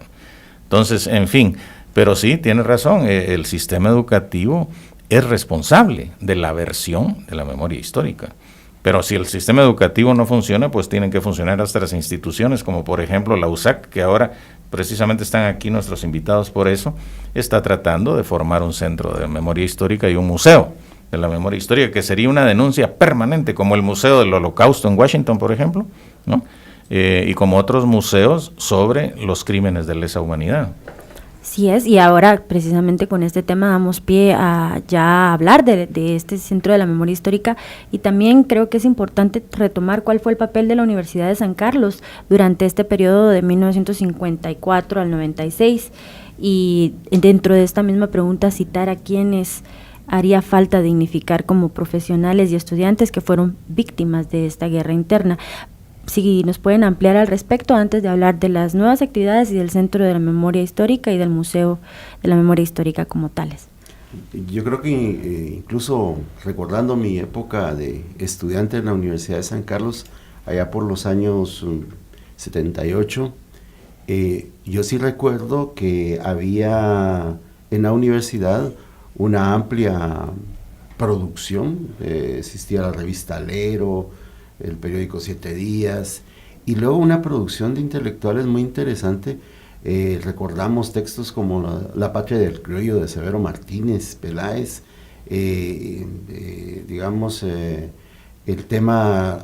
Entonces, en fin, pero sí, tiene razón, el sistema educativo es responsable de la versión de la memoria histórica. Pero si el sistema educativo no funciona, pues tienen que funcionar hasta las instituciones, como por ejemplo la USAC, que ahora precisamente están aquí nuestros invitados por eso, está tratando de formar un centro de memoria histórica y un museo de la memoria histórica, que sería una denuncia permanente, como el Museo del Holocausto en Washington, por ejemplo, ¿no? Y como otros museos sobre los crímenes de lesa humanidad. Sí es, y ahora precisamente con este tema damos pie a ya hablar de este Centro de la Memoria Histórica, y también creo que es importante retomar cuál fue el papel de la Universidad de San Carlos durante este periodo de 1954 al 96, y dentro de esta misma pregunta citar a quienes haría falta dignificar como profesionales y estudiantes que fueron víctimas de esta guerra interna. Si nos pueden ampliar al respecto antes de hablar de las nuevas actividades y del Centro de la Memoria Histórica y del Museo de la Memoria Histórica como tales. Yo creo que incluso recordando mi época de estudiante en la Universidad de San Carlos, allá por los años 78, yo sí recuerdo que había en la universidad una amplia producción, existía la revista Alero, el periódico 7 Días, y luego una producción de intelectuales muy interesante. Recordamos textos como La Patria del Criollo de Severo Martínez Peláez, digamos, el tema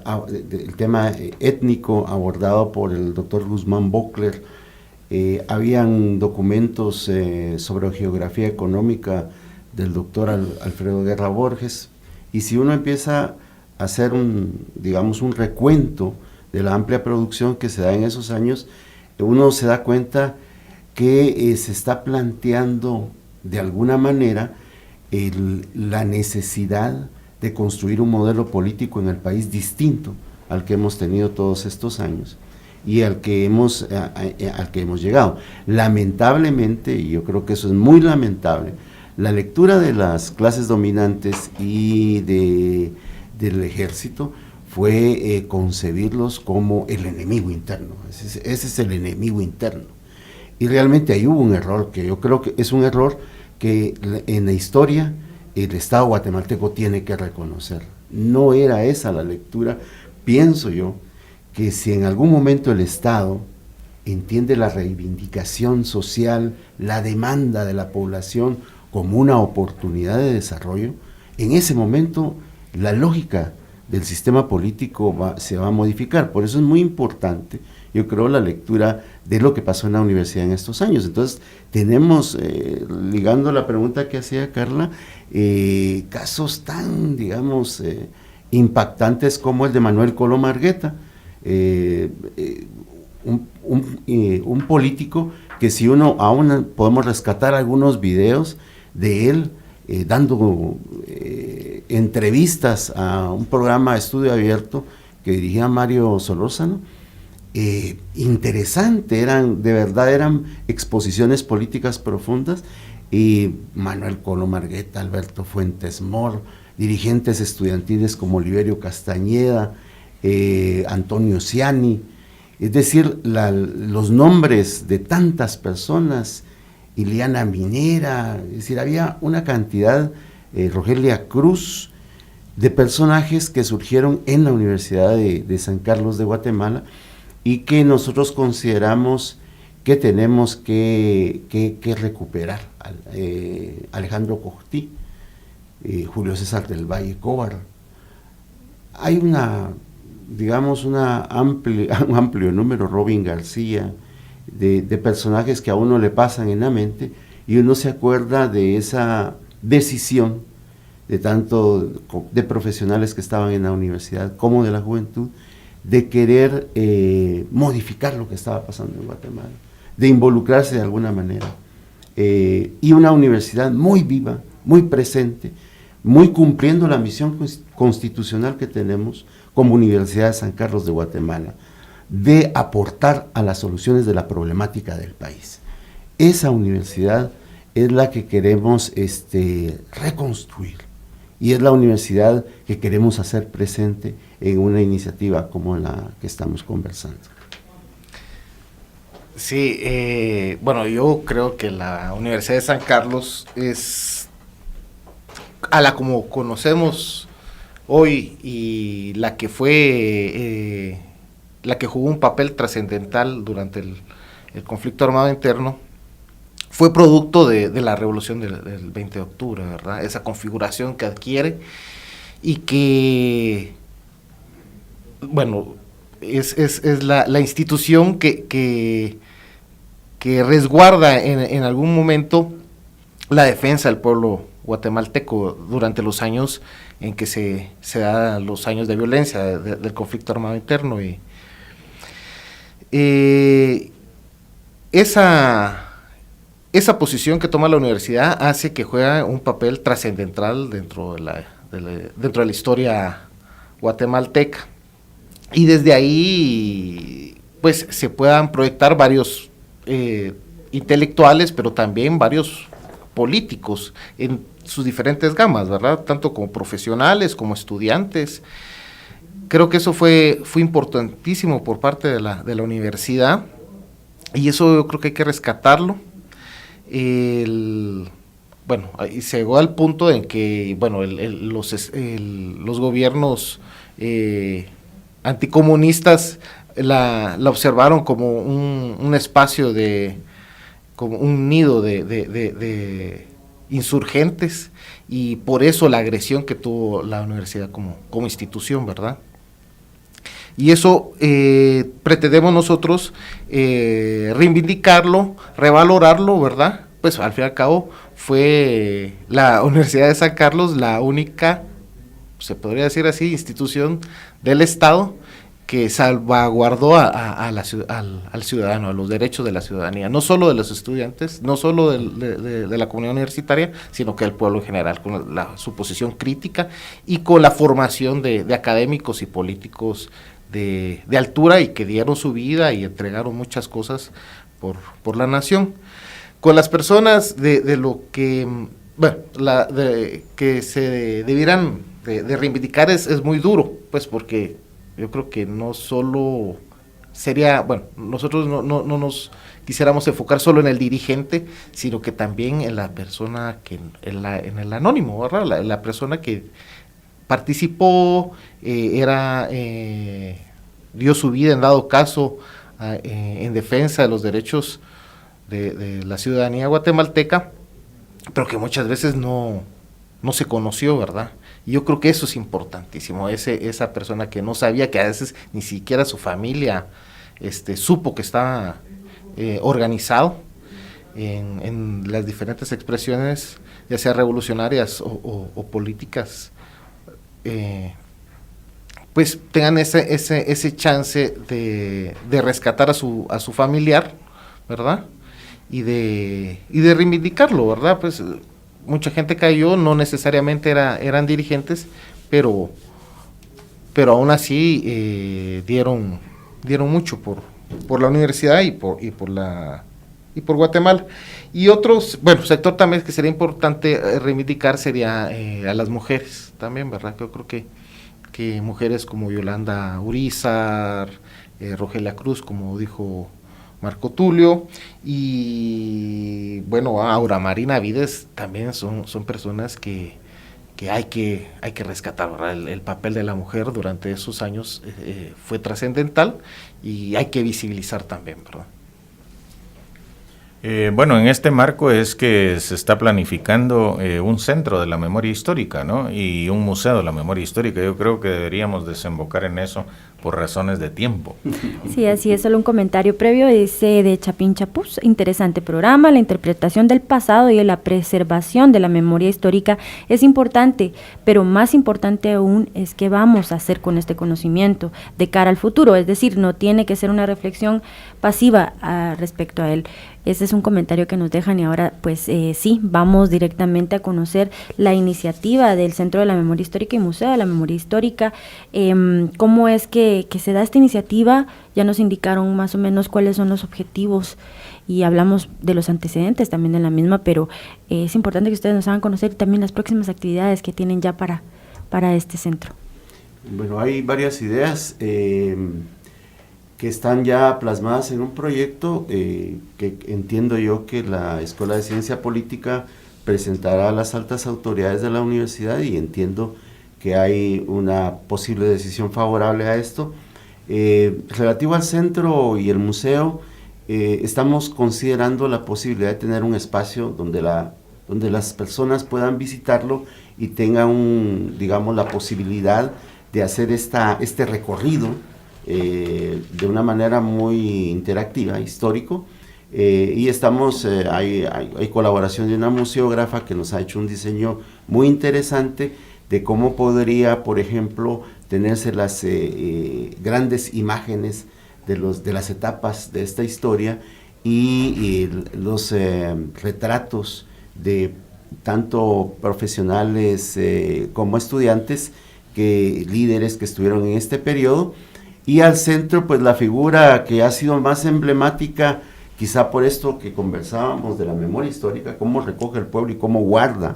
étnico abordado por el doctor Guzmán Bockler. Habían documentos sobre geografía económica del doctor Alfredo Guerra Borges, y si uno empieza a hacer un recuento de la amplia producción que se da en esos años, uno se da cuenta que se está planteando de alguna manera la necesidad de construir un modelo político en el país distinto al que hemos tenido todos estos años y al que hemos llegado. Lamentablemente, y yo creo que eso es muy lamentable, la lectura de las clases dominantes y del ejército fue concebirlos como el enemigo interno. Ese es el enemigo interno. Y realmente ahí hubo un error, que yo creo que es un error que en la historia el Estado guatemalteco tiene que reconocer. No era esa la lectura. Pienso yo que si en algún momento el Estado entiende la reivindicación social, la demanda de la población como una oportunidad de desarrollo, en ese momento la lógica del sistema político se va a modificar. Por eso es muy importante, yo creo, la lectura de lo que pasó en la universidad en estos años. Entonces tenemos, ligando la pregunta que hacía Carla, casos tan, digamos, impactantes como el de Manuel Colo Margueta, un político que, si uno aún podemos rescatar algunos videos de él dando entrevistas a un programa de Estudio Abierto que dirigía Mario Solórzano, interesante, de verdad eran exposiciones políticas profundas. Y Manuel Colo Margueta, Alberto Fuentes Mor, dirigentes estudiantiles como Oliverio Castañeda, Antonio Ciani, es decir, los nombres de tantas personas, Iliana Minera, es decir, había una cantidad, Rogelia Cruz, de personajes que surgieron en la Universidad de San Carlos de Guatemala y que nosotros consideramos que tenemos que recuperar. Alejandro Cojtí, Julio César del Valle Cóbar. Hay un amplio número, Robin García, de personajes que a uno le pasan en la mente y uno se acuerda de esa decisión de tanto de profesionales que estaban en la universidad como de la juventud, de querer modificar lo que estaba pasando en Guatemala, de involucrarse de alguna manera. Y una universidad muy viva, muy presente, muy cumpliendo la misión constitucional que tenemos como Universidad de San Carlos de Guatemala, de aportar a las soluciones de la problemática del país. Esa universidad es la que queremos reconstruir, y es la universidad que queremos hacer presente en una iniciativa como la que estamos conversando. Sí, bueno, yo creo que la Universidad de San Carlos es a la como conocemos hoy, y la que fue, la que jugó un papel trascendental durante el conflicto armado interno, fue producto de la revolución del 20 de octubre, ¿verdad? Esa configuración que adquiere y que, bueno, es la institución que resguarda en algún momento la defensa del pueblo guatemalteco durante los años en que se dan los años de violencia del conflicto armado interno. Y esa posición que toma la universidad hace que juegue un papel trascendental dentro de la historia guatemalteca, y desde ahí pues se puedan proyectar varios intelectuales, pero también varios políticos en sus diferentes gamas, ¿verdad? Tanto como profesionales como estudiantes. Creo que eso fue importantísimo por parte de la universidad, y eso yo creo que hay que rescatarlo. bueno, se llegó al punto en que, bueno, los gobiernos anticomunistas la observaron como un espacio como un nido de insurgentes, y por eso la agresión que tuvo la universidad como institución, ¿verdad? Y eso pretendemos nosotros reivindicarlo, revalorarlo, ¿verdad? Pues al fin y al cabo fue la Universidad de San Carlos la única, se podría decir así, institución del Estado que salvaguardó al ciudadano, a los derechos de la ciudadanía, no solo de los estudiantes, no solo de la comunidad universitaria, sino que del pueblo en general, con su posición crítica y con la formación de académicos y políticos de altura, y que dieron su vida y entregaron muchas cosas por la nación. Con las personas de lo que, bueno, que se debieran de reivindicar es muy duro, pues porque yo creo que no solo sería, bueno, nosotros no nos quisiéramos enfocar solo en el dirigente, sino que también en la persona en el anónimo, ¿verdad? La persona que participó, dio su vida en dado caso en defensa de los derechos de la ciudadanía guatemalteca, pero que muchas veces no se conoció, ¿verdad? Y yo creo que eso es importantísimo, esa persona que no sabía, que a veces ni siquiera su familia supo que estaba organizado en las diferentes expresiones, ya sea revolucionarias o políticas, pues tengan ese chance de rescatar a su familiar, ¿verdad? Y de reivindicarlo, ¿verdad? Pues mucha gente cayó, no necesariamente eran dirigentes, pero aún así dieron mucho por la universidad y por Guatemala. Y otros, bueno, sector también que sería importante reivindicar sería a las mujeres también, ¿verdad? Yo creo que mujeres como Yolanda Urizar, Rogelia Cruz, como dijo Marco Tulio, y bueno, Aura Marina Vides también son personas que hay que rescatar, ¿verdad? El papel de la mujer durante esos años fue trascendental y hay que visibilizar también, ¿verdad? Bueno, en este marco es que se está planificando un centro de la memoria histórica, ¿no? Y un museo de la memoria histórica. Yo creo que deberíamos desembocar en eso por razones de tiempo. Sí, así es, solo un comentario previo, dice de Chapín Chapús: interesante programa, la interpretación del pasado y la preservación de la memoria histórica es importante, pero más importante aún es qué vamos a hacer con este conocimiento de cara al futuro, es decir, no tiene que ser una reflexión pasiva respecto a él. Ese es un comentario que nos dejan, y ahora pues sí, vamos directamente a conocer la iniciativa del Centro de la Memoria Histórica y Museo de la Memoria Histórica. ¿Cómo es que se da esta iniciativa? Ya nos indicaron más o menos cuáles son los objetivos y hablamos de los antecedentes también de la misma, pero es importante que ustedes nos hagan conocer también las próximas actividades que tienen ya para este centro. Bueno, hay varias ideas que están ya plasmadas en un proyecto que entiendo yo que la Escuela de Ciencia Política presentará a las altas autoridades de la universidad, y entiendo que hay una posible decisión favorable a esto. Relativo al centro y el museo, estamos considerando la posibilidad de tener un espacio donde las personas puedan visitarlo y tengan digamos, la posibilidad de hacer este recorrido de una manera muy interactiva, histórico, y hay colaboración de una museógrafa que nos ha hecho un diseño muy interesante de cómo podría, por ejemplo, tenerse las grandes imágenes de las etapas de esta historia y los retratos de tanto profesionales como estudiantes, líderes que estuvieron en este periodo. Y al centro, pues la figura que ha sido más emblemática, quizá por esto que conversábamos de la memoria histórica, cómo recoge el pueblo y cómo guarda,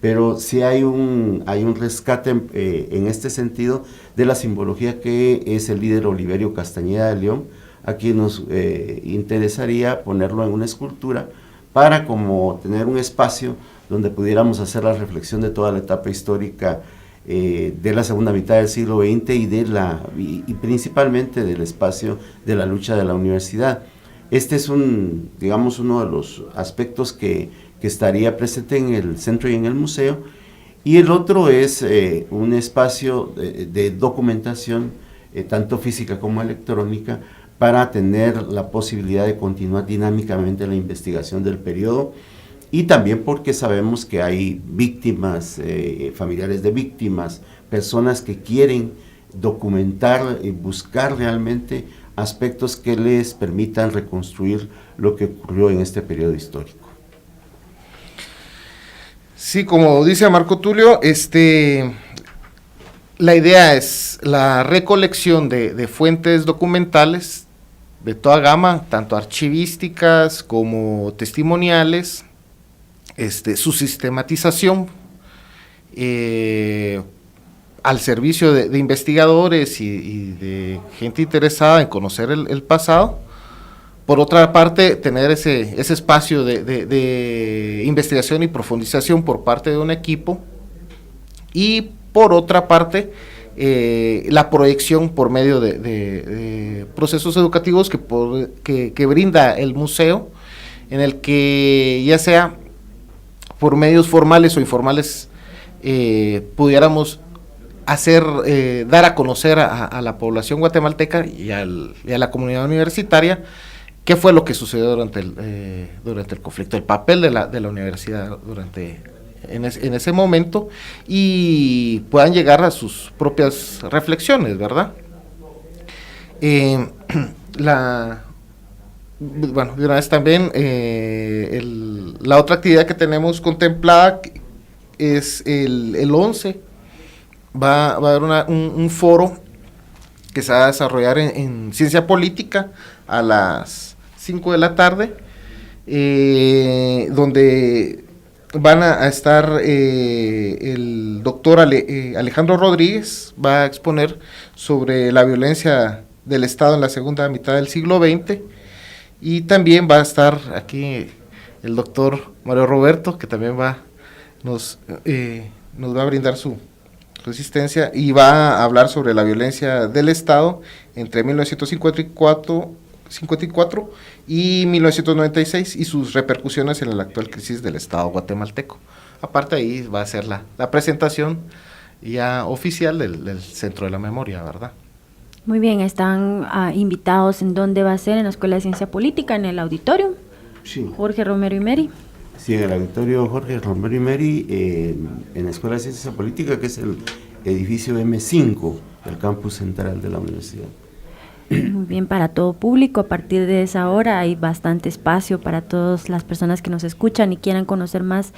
pero sí hay un rescate en este sentido de la simbología que es el líder Oliverio Castañeda de León, a quien nos interesaría ponerlo en una escultura para como tener un espacio donde pudiéramos hacer la reflexión de toda la etapa histórica de la segunda mitad del siglo XX y principalmente del espacio de la lucha de la universidad. Este es digamos, uno de los aspectos que estaría presente en el centro y en el museo, y el otro es un espacio de documentación, tanto física como electrónica, para tener la posibilidad de continuar dinámicamente la investigación del periodo, y también porque sabemos que hay víctimas, familiares de víctimas, personas que quieren documentar y buscar realmente aspectos que les permitan reconstruir lo que ocurrió en este periodo histórico. Sí, como dice Marco Tulio, la idea es la recolección de fuentes documentales de toda gama, tanto archivísticas como testimoniales, su sistematización al servicio de investigadores y de gente interesada en conocer el pasado. Por otra parte, tener ese espacio de investigación y profundización por parte de un equipo, y por otra parte, la proyección por medio de procesos educativos que brinda el museo, en el que ya sea por medios formales o informales pudiéramos dar a conocer a la población guatemalteca y a la comunidad universitaria qué fue lo que sucedió durante el conflicto, el papel de la universidad en ese momento, y puedan llegar a sus propias reflexiones, ¿verdad? Bueno, de una vez también, la otra actividad que tenemos contemplada es el 11, va a haber un foro que se va a desarrollar en ciencia política a las 5 de la tarde, donde van a estar el doctor Alejandro Rodríguez, va a exponer sobre la violencia del Estado en la segunda mitad del siglo XX, y también va a estar aquí el doctor Mario Roberto, que también nos va a brindar su asistencia, y va a hablar sobre la violencia del Estado entre 1954 y 1996 y sus repercusiones en la actual crisis del Estado guatemalteco. Aparte, ahí va a ser la presentación ya oficial del Centro de la Memoria, ¿verdad? Muy bien, están invitados. ¿En dónde va a ser? En la Escuela de Ciencia Política, en el auditorio. Sí. Jorge Romero y Meri. Sí, en el auditorio Jorge Romero y Meri, en la Escuela de Ciencia Política, que es el edificio M5 del campus central de la universidad. Muy bien, para todo público. A partir de esa hora hay bastante espacio para todas las personas que nos escuchan y quieran conocer más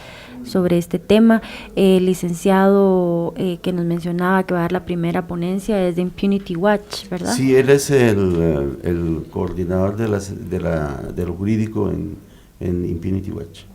sobre este tema. El licenciado que nos mencionaba que va a dar la primera ponencia es de Impunity Watch, ¿verdad? Sí, él es el coordinador de lo jurídico en Impunity Watch.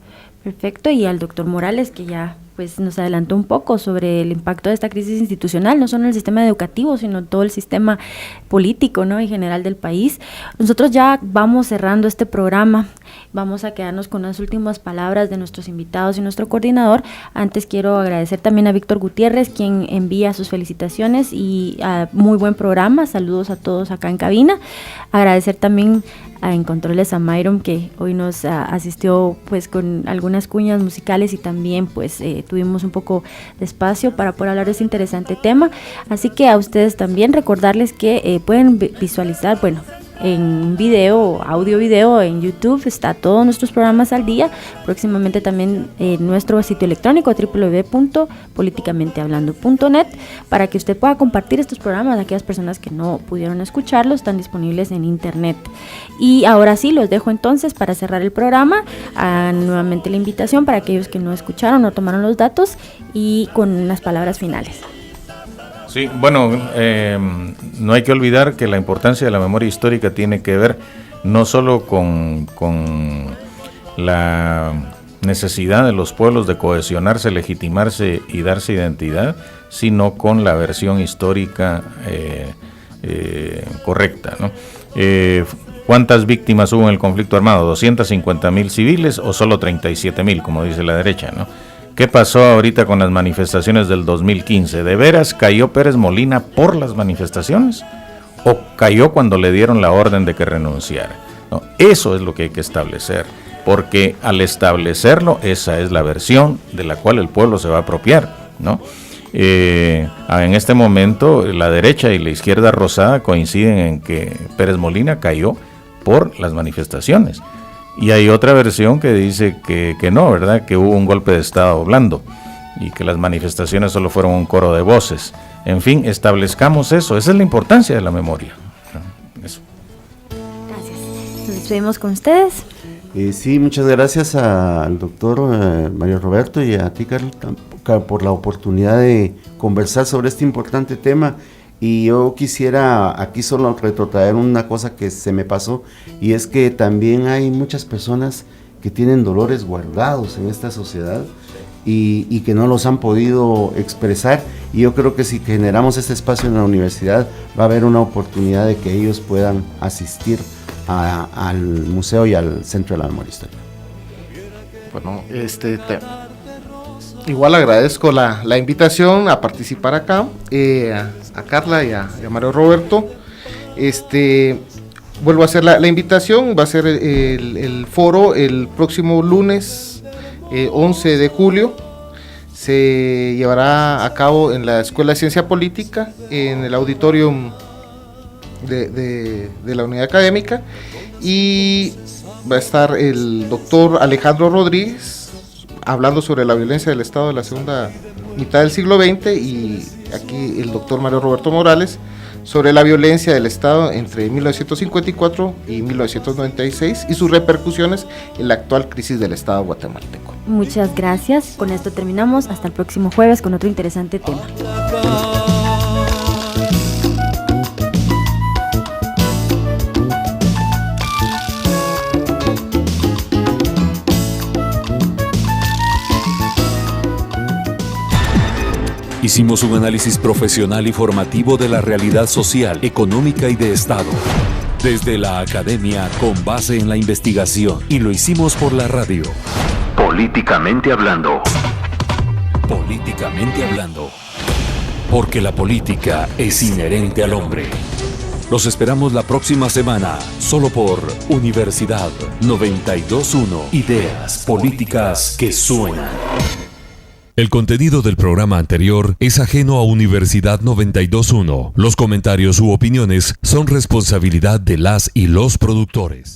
Perfecto, y al doctor Morales, que ya pues nos adelantó un poco sobre el impacto de esta crisis institucional, no solo en el sistema educativo, sino en todo el sistema político, ¿no?, en general del país. Nosotros ya vamos cerrando este programa, vamos a quedarnos con las últimas palabras de nuestros invitados y nuestro coordinador. Antes quiero agradecer también a Víctor Gutiérrez, quien envía sus felicitaciones y muy buen programa. Saludos a todos acá en cabina. Agradecer también en controles a Myron, que hoy nos asistió pues con algunas cuñas musicales, y también pues tuvimos un poco de espacio para poder hablar de este interesante tema. Así que a ustedes también recordarles que pueden visualizar, bueno, en video, audio video en YouTube, está todos nuestros programas al día. Próximamente también en nuestro sitio electrónico www.politicamentehablando.net, para que usted pueda compartir estos programas. Aquellas personas que no pudieron escucharlos están disponibles en internet. Y ahora sí, los dejo entonces para cerrar el programa. Nuevamente la invitación para aquellos que no escucharon, no tomaron los datos, y con las palabras finales. Sí, bueno, no hay que olvidar que la importancia de la memoria histórica tiene que ver no solo con la necesidad de los pueblos de cohesionarse, legitimarse y darse identidad, sino con la versión histórica correcta, ¿no? ¿Cuántas víctimas hubo en el conflicto armado? ¿250,000 civiles o solo 37,000, como dice la derecha, ¿no? ¿Qué pasó ahorita con las manifestaciones del 2015? ¿De veras cayó Pérez Molina por las manifestaciones? ¿O cayó cuando le dieron la orden de que renunciara? No, eso es lo que hay que establecer, porque al establecerlo, esa es la versión de la cual el pueblo se va a apropiar, ¿no? En este momento, la derecha y la izquierda rosada coinciden en que Pérez Molina cayó por las manifestaciones. Y hay otra versión que dice que no, ¿verdad? Que hubo un golpe de Estado blando y que las manifestaciones solo fueron un coro de voces. En fin, establezcamos eso. Esa es la importancia de la memoria. Eso. Gracias. Nos despedimos con ustedes. Sí, muchas gracias al doctor Mario Roberto y a ti, Carlos, por la oportunidad de conversar sobre este importante tema. Y yo quisiera aquí solo retrotraer una cosa que se me pasó, y es que también hay muchas personas que tienen dolores guardados en esta sociedad y que no los han podido expresar, y yo creo que si generamos este espacio en la universidad va a haber una oportunidad de que ellos puedan asistir al museo y al Centro de la Memoria Histórica. Bueno, igual agradezco la invitación a participar acá, a Carla y a Mario Roberto. Vuelvo a hacer la invitación, va a ser el foro el próximo lunes 11 de julio, se llevará a cabo en la Escuela de Ciencia Política, en el auditorium de la unidad académica, y va a estar el doctor Alejandro Rodríguez hablando sobre la violencia del Estado de la segunda mitad del siglo XX, y aquí el doctor Mario Roberto Morales sobre la violencia del Estado entre 1954 y 1996 y sus repercusiones en la actual crisis del Estado guatemalteco. Muchas gracias. Con esto terminamos. Hasta el próximo jueves con otro interesante tema. Hicimos un análisis profesional y formativo de la realidad social, económica y de Estado, desde la academia con base en la investigación, y lo hicimos por la radio. Políticamente hablando. Políticamente hablando. Porque la política es inherente al hombre. Los esperamos la próxima semana, solo por Universidad 92.1. Ideas políticas que suenan. El contenido del programa anterior es ajeno a Universidad 92.1. Los comentarios u opiniones son responsabilidad de las y los productores.